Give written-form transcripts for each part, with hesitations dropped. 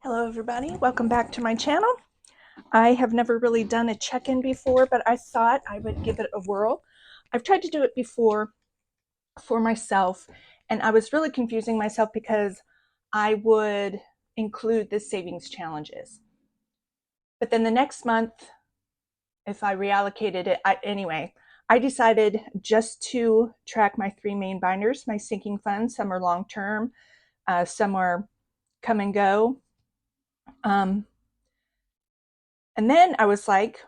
Hello everybody, welcome back to my channel. I have never really done a check-in before, but I thought I would give it a whirl. I've tried to do it before for myself, and I was really confusing myself because I would include the savings challenges. But then the next month, if I reallocated it, I decided just to track my three main binders, my sinking funds. Some are long-term, some are come and go. And then I was like,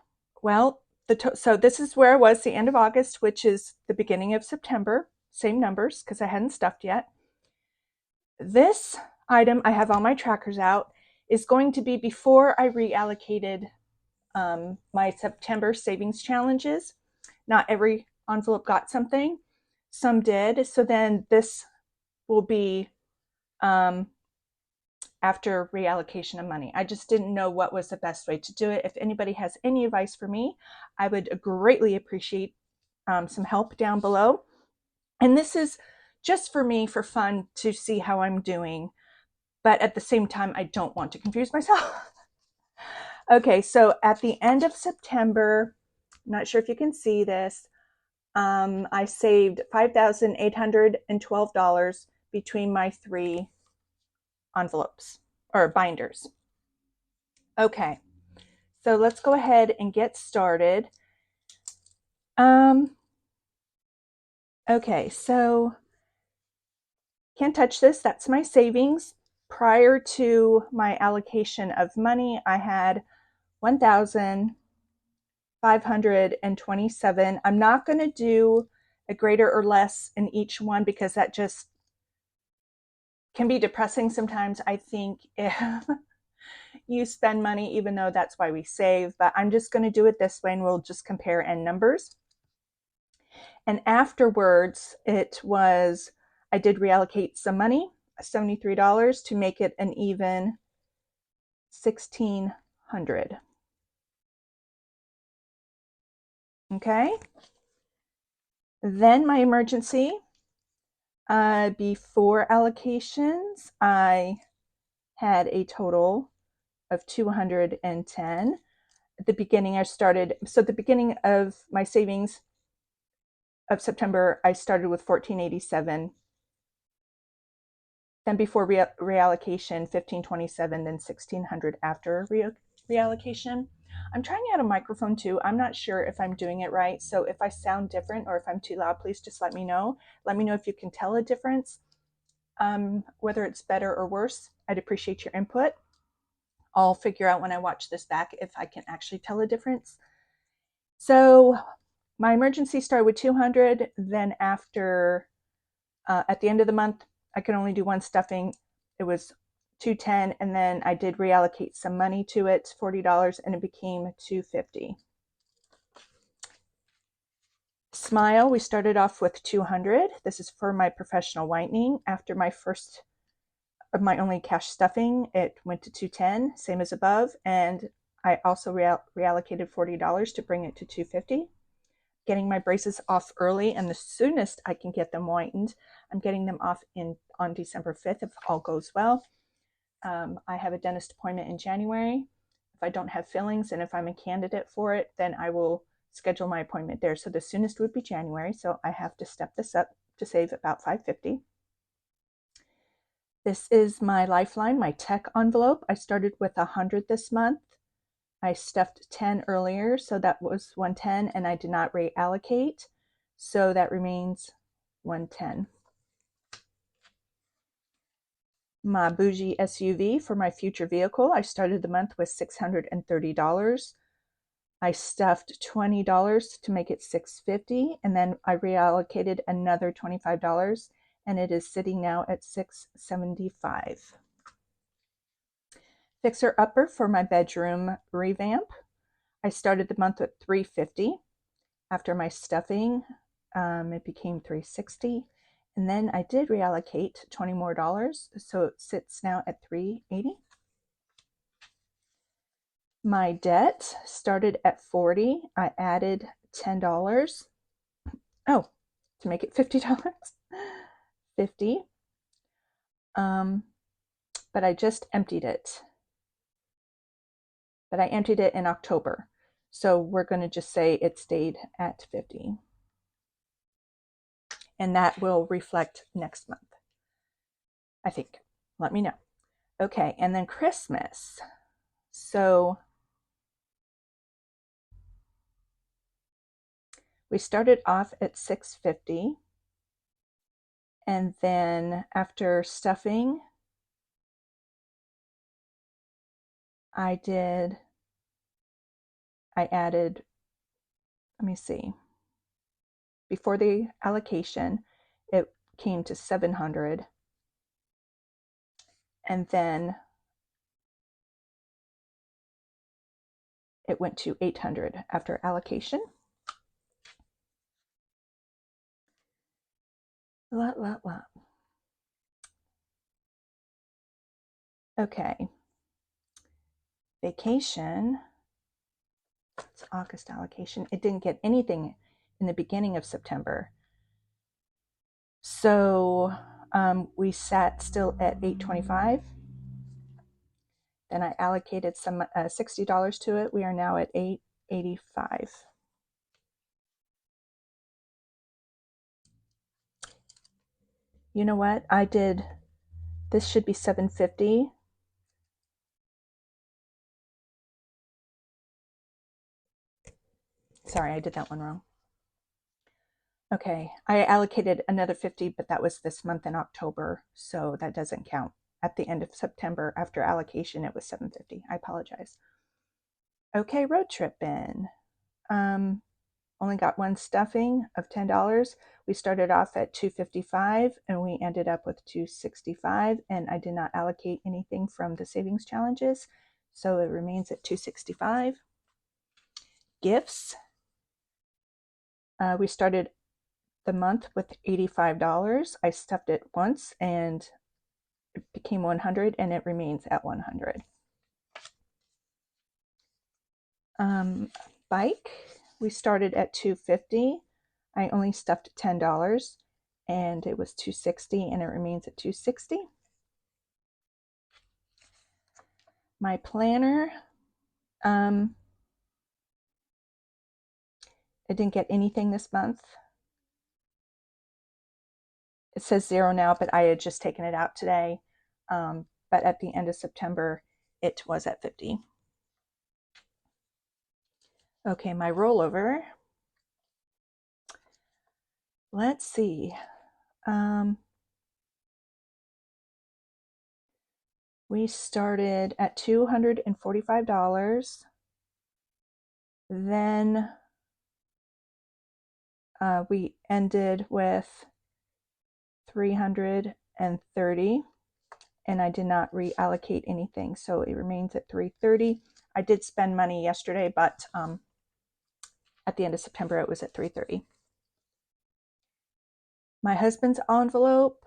well, so this is where I was the end of August, which is the beginning of September. Same numbers because I hadn't stuffed yet. This item, I have all my trackers out, is going to be before I reallocated my September savings challenges. Not every envelope got something. Some did. So then this will be after reallocation of money. I just didn't know what was the best way to do it. If anybody has any advice for me, I would greatly appreciate some help down below. And this is just for me for fun to see how I'm doing. But at the same time, I don't want to confuse myself. Okay, so at the end of September, I'm not sure if you can see this, I saved $5,812 between my three envelopes or binders. Okay, so let's go ahead and get started. Okay, so can't touch this. That's my savings. Prior to my allocation of money, I had 1,527. I'm not going to do a greater or less in each one because that just can be depressing sometimes, I think, if you spend money, even though that's why we save. But I'm just going to do it this way and we'll just compare end numbers. And afterwards, I did reallocate some money, $73, to make it an even $1,600. Okay. Then my emergency, before allocations, I had a total of 210. At the beginning, the beginning of my savings of September, I started with 1487. Then before reallocation, 1527, then 1600 after reallocation. I'm trying out a microphone too. I'm not sure if I'm doing it right. So if I sound different or if I'm too loud, please just let me know. Let me know if you can tell a difference, whether it's better or worse. I'd appreciate your input. I'll figure out when I watch this back if I can actually tell a difference. So my emergency started with 200. Then after, at the end of the month, I could only do one stuffing. It was 210, and then I did reallocate some money to it, $40, and it became 250. Smile, we started off with 200. This is for my professional whitening. After my first of my only cash stuffing, it went to 210, same as above, and I also reallocated $40 to bring it to 250. Getting my braces off early, and the soonest I can get them whitened, I'm getting them off on December 5th if all goes well. I have a dentist appointment in January. If I don't have fillings and if I'm a candidate for it, then I will schedule my appointment there. So the soonest would be January. So I have to step this up to save about $550. This is my Lifeline, my tech envelope. I started with 100 this month. I stuffed 10 earlier, so that was 110, and I did not reallocate, so that remains 110. My bougie SUV for my future vehicle, I started the month with $630. I stuffed $20 to make it $650, and then I reallocated another $25, and it is sitting now at $675. Fixer upper for my bedroom revamp, I started the month with $350. After my stuffing, it became $360, and then I did reallocate $20 more, so it sits now at $380. My debt started at $40. I added $10. Oh, to make it $50. $50. But I just emptied it. but I emptied it in October. So we're going to just say it stayed at 50. And that will reflect next month, I think. Let me know. Okay, and then Christmas. So we started off at $6.50, and then after stuffing, I added, let me see, before the allocation, it came to 700, and then it went to 800 after allocation. Okay. Vacation, it's August allocation. It didn't get anything in the beginning of September. So we sat still at $8.25. Then I allocated some $60 to it. We are now at $8.85. You know what? This should be $7.50. Sorry, I did that one wrong. Okay, I allocated another 50, but that was this month in October, so that doesn't count. At the end of September, after allocation, it was $7.50. I apologize. Okay, road tripping. Only got one stuffing of $10. We started off at $2.55 and we ended up with $2.65, and I did not allocate anything from the savings challenges, so it remains at $2.65. Gifts. We started the month with $85. I stuffed it once and it became $100, and it remains at $100. Bike, we started at $2.50. I only stuffed $10 and it was $2.60, and it remains at $2.60. My planner, I didn't get anything this month. It says 0 now, but I had just taken it out today. But at the end of September, it was at 50. Okay, my rollover. Let's see. We started at $245. Then we ended with 330, and I did not reallocate anything, so it remains at 330. I did spend money yesterday, but at the end of September it was at 330. My husband's envelope,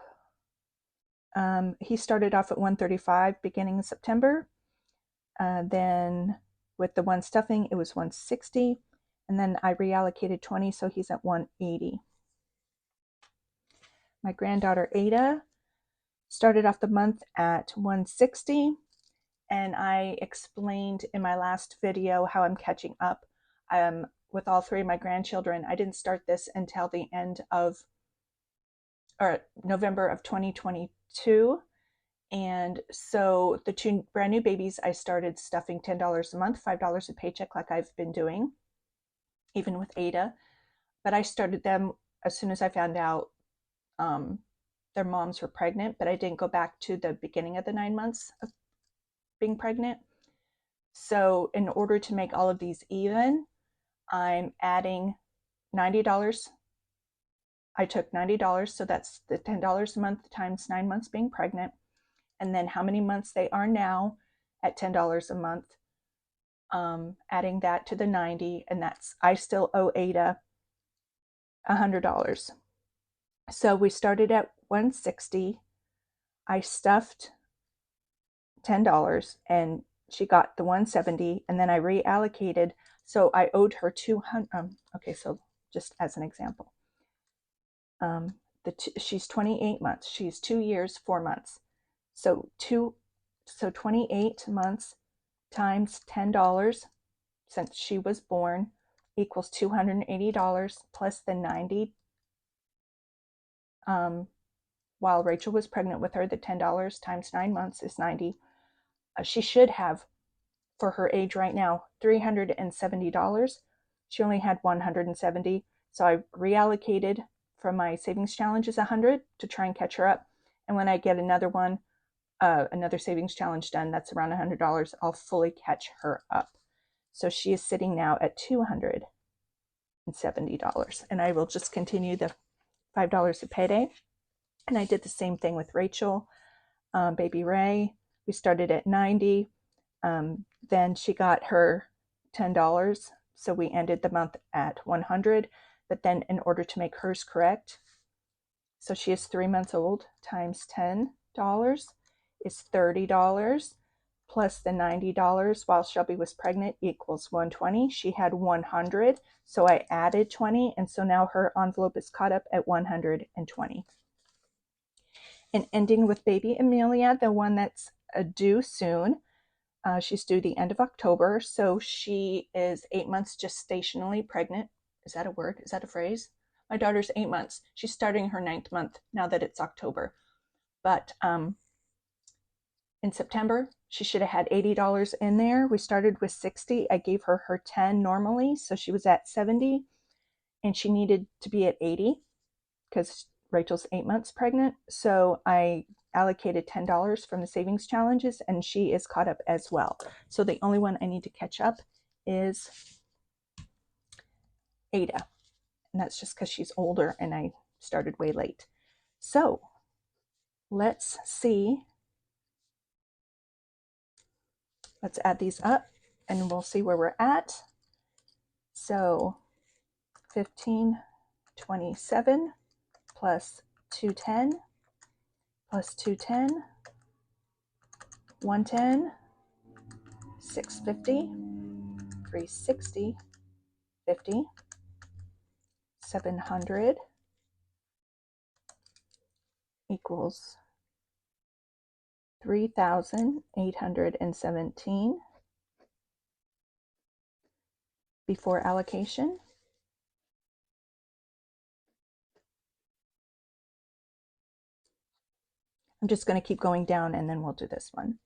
he started off at 135 beginning of September. Then with the one stuffing, it was 160, and then I reallocated 20, so he's at 180. My granddaughter Ada started off the month at 160, and I explained in my last video how I'm catching up with all three of my grandchildren. I didn't start this until the end of November of 2022. And so the two brand new babies, I started stuffing $10 a month, $5 a paycheck, like I've been doing, even with Ada. But I started them as soon as I found out their moms were pregnant, but I didn't go back to the beginning of the 9 months of being pregnant. So in order to make all of these even, I'm adding $90. I took $90, so that's the $10 a month times 9 months being pregnant, and then how many months they are now at $10 a month, adding that to the 90, and that's, I still owe Ada $100. So we started at 160. I stuffed $10 and she got the 170, and then I reallocated, so I owed her 200. Okay, so just as an example, she's 28 months. She's 2 years, 4 months. So 28 months times $10 since she was born equals $280 plus the 90 while Rachel was pregnant with her. The $10 times 9 months is 90. She should have, for her age right now, $370. She only had 170, so I reallocated from my savings challenge is 100 to try and catch her up. And when I get another one, another savings challenge done, that's around $100, I'll fully catch her up. So she is sitting now at $270, and I will just continue the $5 a payday. And I did the same thing with Rachel, baby Ray. We started at 90. Then she got her $10, so we ended the month at 100. But then in order to make hers correct, so she is 3 months old, times $10 is $30, plus the $90 while Shelby was pregnant equals 120. She had 100, so I added 20, and so now her envelope is caught up at 120. And ending with baby Amelia, the one that's due soon. She's due the end of October, so she is 8 months gestationally pregnant. Is that a word? Is that a phrase? My daughter's 8 months. She's starting her 9th month now that it's October. But in September, she should have had $80 in there. We started with 60. I gave her her 10 normally, so she was at 70, and she needed to be at 80 because Rachel's 8 months pregnant. So I allocated $10 from the savings challenges, and she is caught up as well. So the only one I need to catch up is Ada, and that's just because she's older and I started way late. So let's see. Let's add these up and we'll see where we're at. So 1527 plus 210 plus 210, 110, 650, 360, 50, 700 equals 3,817 before allocation. I'm just going to keep going down and then we'll do this one.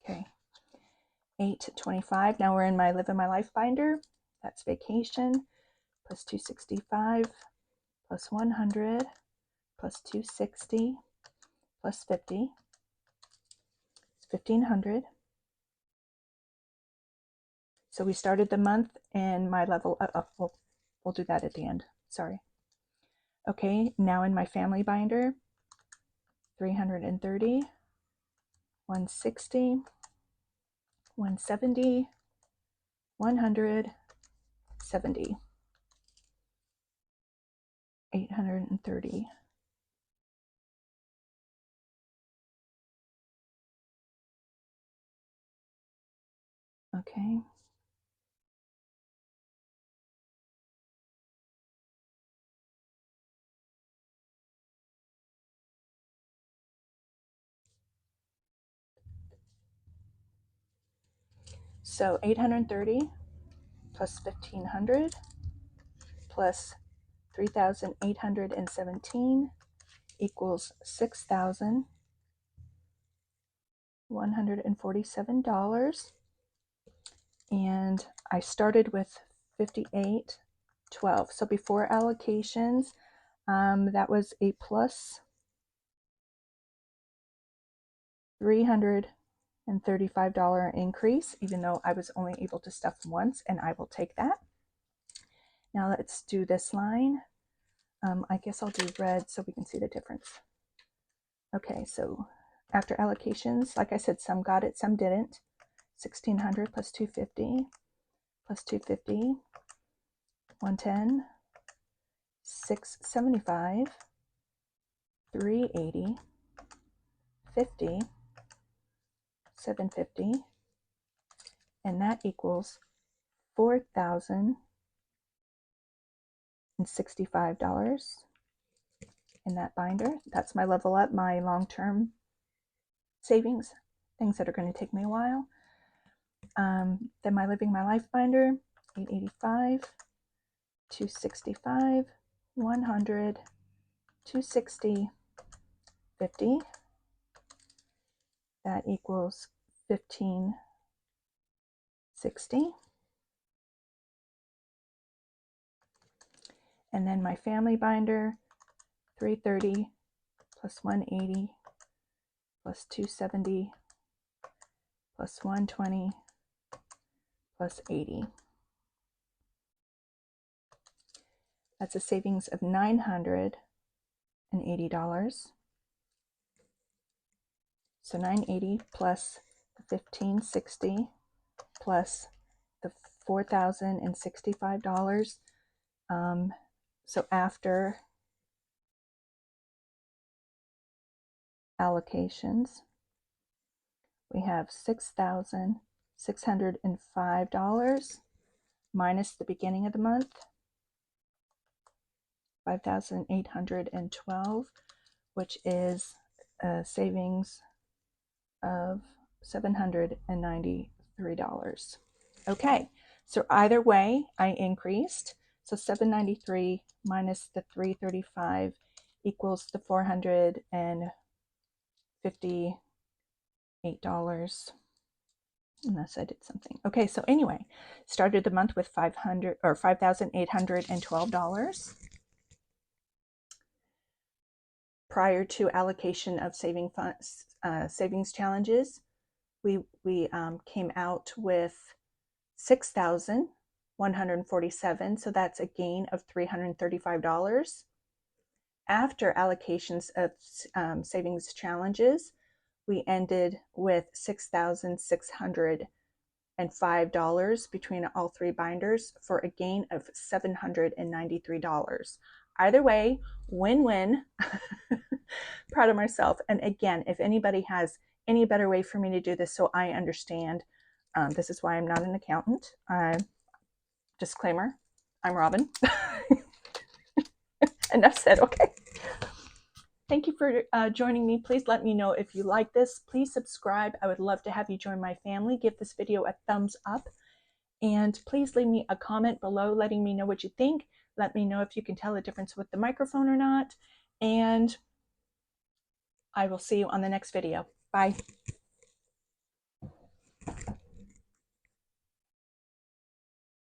Okay, 825. Now we're in my Living My Life binder. That's vacation plus 265 plus 100 plus 260 plus 50. It's 1,500. So we started the month in my level. We'll do that at the end. Sorry. Okay, now in my family binder, 330, 160, 170, 170, 830. Okay. So 830 plus 1,500 plus 3,817 equals $6,147. And I started with 58.12. So before allocations, that was a plus $335 increase, even though I was only able to stuff once, and I will take that. Now let's do this line. I guess I'll do red so we can see the difference. Okay, so after allocations, like I said, some got it, some didn't. 1,600 plus 250 plus 250, 110, 675, 380, 50, 750, and that equals $4,065 in that binder. That's my level up, my long-term savings, things that are going to take me a while. Then my Living My Life binder, $885, $265, $100, $260, $50. That equals $1,560. And then my family binder, $330 plus $180 plus $270 plus $120 plus $80. That's a savings of $980. So $980 plus the $1,560 plus the $4,065. So after allocations, we have $6,605 minus the beginning of the month, $5,812, which is a savings of $793. Okay, so either way, I increased. So $793 minus the $335 equals the $458. Unless I did something. Okay, so anyway, started the month with $5,812. Prior to allocation of savings challenges, we came out with $6,147, so that's a gain of $335. After allocations of savings challenges, we ended with $6,605 between all three binders for a gain of $793. Either way, win-win. Proud of myself. And again, if anybody has any better way for me to do this so I understand, this is why I'm not an accountant. Disclaimer, I'm Robin. Enough said, okay. Thank you for joining me. Please let me know if you like this. Please subscribe. I would love to have you join my family. Give this video a thumbs up. And please leave me a comment below letting me know what you think. Let me know if you can tell the difference with the microphone or not. And I will see you on the next video. Bye.